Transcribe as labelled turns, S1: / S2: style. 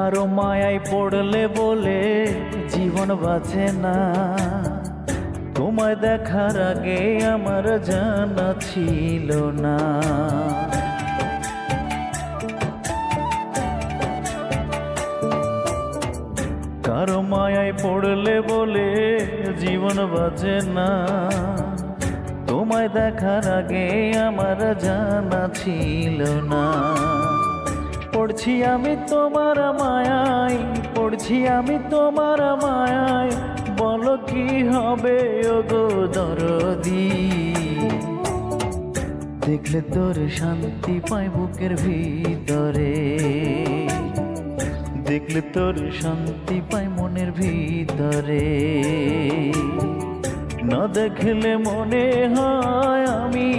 S1: কারো মায়ায় পড়লে বলে জীবন বাঁচে না, তোমায় দেখার আগে আমার জানা ছিল না। কারো মায়ায় পড়লে বলে জীবন বাঁচে না, তোমায় দেখার আগে আমার জানা ছিল না। পড়ছি আমি তোমার মায়ায়, পড়ছি আমি তোমার মায়ায়, বলো কি হবে ওগো দরদি। দেখলে তোর শান্তি পাই বুকের ভিতরে, দেখলে তোর শান্তি পাই মনের ভিতরে। না দেখলে মনে হয় আমি